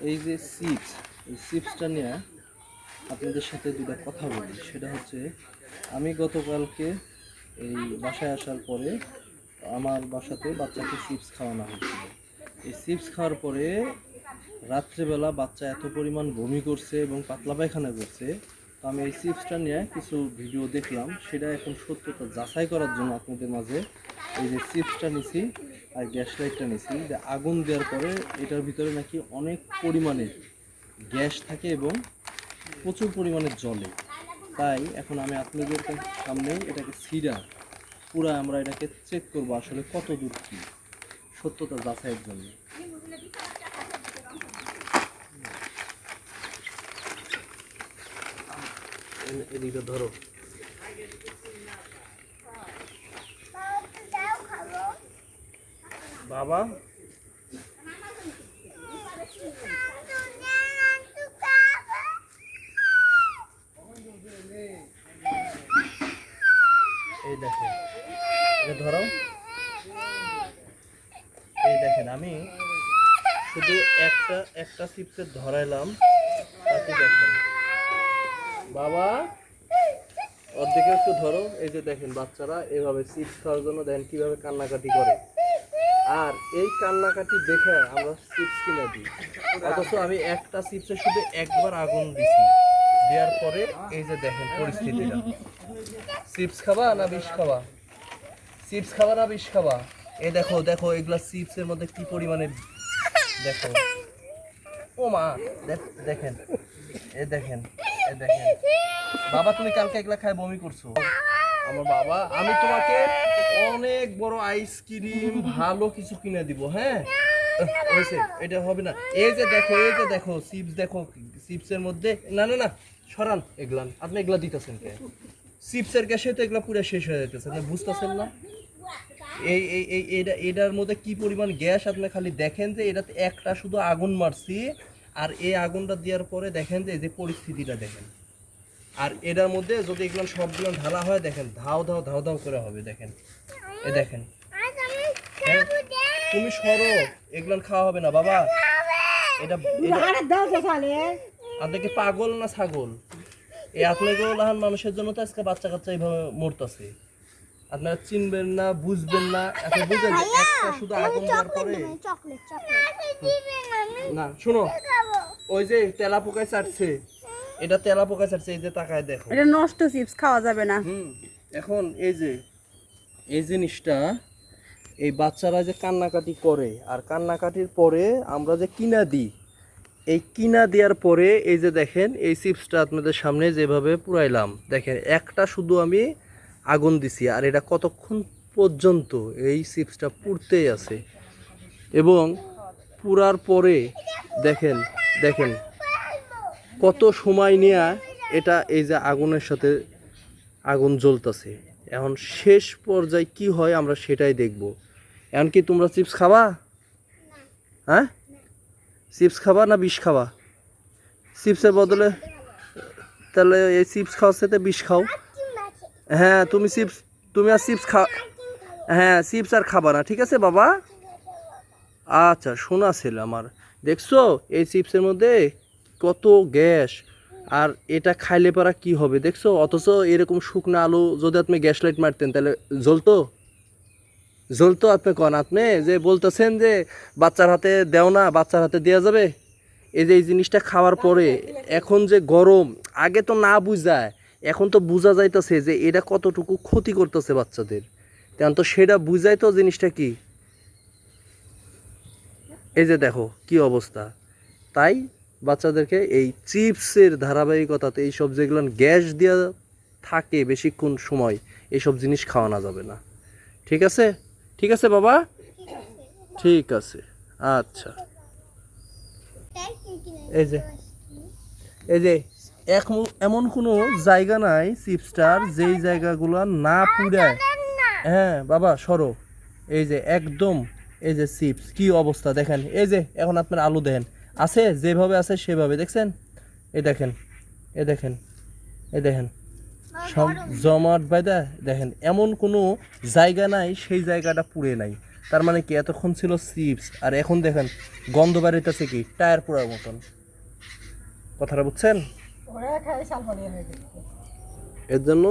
এই যে চিপস, এই চিপসটা নিয়ে আপনাদের সাথে দুটা কথা বলি। সেটা হচ্ছে, আমি গতকালকে এই বাসায় আসার পরে আমার বাসাতে বাচ্চাকে চিপস খাওয়ানো হয়েছিল। এই চিপস খাওয়ার পরে রাত্রেবেলা বাচ্চা এত পরিমাণ বমি করছে এবং পাতলা পায়খানা করছে। তো আমি এই চিপসটা নিয়ে কিছু ভিডিও দেখলাম, সেটা এখন সত্যতা যাচাই করার জন্য আপনাদের মাঝে এই যে চিপসটা নিছি আর গ্যাস লাইটটা নিছি। যে আগুন দেওয়ার পরে এটার ভিতরে নাকি অনেক পরিমাণে গ্যাস থাকে এবং প্রচুর পরিমাণে জ্বলে। তাই এখন আমি আপনাদের সামনে এটাকে ছিঁড়া পুরা আমরা এটাকে চেক করবো আসলে কত দূর কি সত্যতা যাচাইয়ের জন্য। এদিকে ধরো বাবা, এই দেখেন, এটা ধরো, এই দেখেন আমি শুধু একটা চিপসের ধরাইলাম, তাতে দেখেন বাবা অর্ধেকে একটু ধরো। এই যে দেখেন বাচ্চারা এভাবে চিপস খাওয়ার জন্য দেখেন কিভাবে কান্নাকাটি করে, আর এই কান্নাকাটি দেখে আমরা চিপস কিনে দিই। অথচ আমি একটা চিপসে শুধু একবার আগুন দিছি, দেওয়ার পরে এই যে দেখেন পরিস্থিতিটা। চিপস খাবা না বিষ খাবা? চিপস খাবা না বিষ খাবা? এই দেখো দেখো এগুলা চিপসের মধ্যে কি পরিমাণে, দেখো ও মা, দেখেন এই দেখেন এই দেখেন। বাবা তুমি কালকে এগুলা খায় বমি করছো। আমার বাবা, আমি তোমাকে অনেক বড় আইসক্রিম ভালো কিছু কিনে দিব। হ্যাঁ হয়েছে, এটা হবে না। এই যে দেখো চিপস, দেখো চিপসের মধ্যে, না না না সরান এগুলান, আপনি এগুলা দিতেছেন কে? চিপসের গ্যাসে তো এগুলা পুরো শেষ হয়ে যেতেছে, আপনি বুঝতেছেন না? এই এই এই এটার মধ্যে কি পরিমাণ গ্যাস আপনি খালি দেখেন। যে এটাতে একটা শুধু আগুন মারছি, আর এই আগুনটা দেওয়ার পরে দেখেন যে এই যে পরিস্থিতিটা দেখেন। আর এটার মধ্যে যদি এগুলো সবগুলো ঢালা হয়, দেখেন ধাও ধাও ধাও ধাও করে হবে, দেখেন এ দেখেন। হ্যাঁ তুমি সরো, এগুলো খাওয়া হবে না বাবা। এটা আপনি কি পাগল না ছাগল? এই আপনাকেও লাহান মানুষের জন্য তো আজকে বাচ্চা কাচ্চা এইভাবে মরতেছে। আপনারা চিনবেন না, বুঝবেন না। আপনি বুঝেন যে একটা শুধু আগুন দেওয়ার পরে না, শোনো, ওই যে তেলা পোকায় চাটছে, এটা তেলা পোকা চাটছে, এই যে তাকায় দেখো, এটা নষ্ট চিপস, খাওয়া যাবে না। এখন এই যে এই জিনিসটা এই বাচ্চারা যে কান্নাকাটি করে, আর কান্নাকাটির পরে আমরা যে কিনা দিই, এই কিনা দেওয়ার পরে এই যে দেখেন এই চিপসটা আপনাদের সামনে যেভাবে পুরাইলাম, দেখেন একটা শুধু আমি আগুন দিছি, আর এটা কতক্ষণ পর্যন্ত এই চিপসটা পুড়তেই আছে। এবং পুরার পরে দেখেন দেখেন কত সময় নিয়ে এটা এই যে আগুনের সাথে আগুন জ্বলতেছে। এখন শেষ পর্যায়ে কি হয় আমরা সেটাই দেখব। এখন কি তোমরা চিপস খাবা? হ্যাঁ চিপস খাবা না বিষ খাবা? চিপসের বদলে তাহলে এই চিপস খাওয়ার সাথে বিষ খাও। হ্যাঁ তুমি আর চিপস হ্যাঁ চিপস আর খাবা না, ঠিক আছে বাবা? আচ্ছা শোনা ছিল আমার, দেখছো এই চিপসের মধ্যে কত গ্যাস, আর এটা খাইলে পারা কি হবে দেখছো? অথচ এরকম শুকনো আলু যদি আপনি গ্যাস লাইট মারতেন তাহলে জ্বলতো? জ্বলতো? আপনি কন, আপনি যে বলতেছেন যে বাচ্চার হাতে দেও না, বাচ্চার হাতে দেওয়া যাবে। এই যে এই জিনিসটা খাওয়ার পরে এখন যে গরম, আগে তো না বুঝায়, এখন তো বোঝা যাইতেছে যে এটা কতটুকু ক্ষতি করতেছে বাচ্চাদের। তেমন তো সেটা বুঝাই তো জিনিসটা কি। এই যে দেখো কি অবস্থা। তাই বাচ্চাদেরকে এই চিপসের ধারাবাহিকতাতে এইসব যেগুলো গ্যাস দেওয়া থাকে বেশিক্ষণ সময়, এইসব জিনিস খাওয়ানো যাবে না। ঠিক আছে? ঠিক আছে বাবা, ঠিক আছে, আচ্ছা। এই যে এই যে এমন কোনো জায়গা নাই চিপসটার যেই জায়গাগুলো না পুড়ায়। হ্যাঁ বাবা সরো, এই যে একদম এই যে চিপস কি অবস্থা দেখেন। এই যে এখন আপনার আলু দেখেন আছে যেভাবে আছে সেভাবে, দেখছেন? এই দেখেন এই দেখেন এই দেখেন সব জমাট বাইদা, দেখেন এমন কোনো জায়গা নাই সেই জায়গাটা পুড়ে নাই। তার মানে কি এতক্ষণ ছিল চিপস আর এখন দেখেন গন্ধ বাড়িতেছে কি টায়ার পোড়ার মতন। কথাটা বুঝছেন? এর জন্য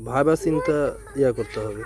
ভাবা চিন্তা করতে হবে।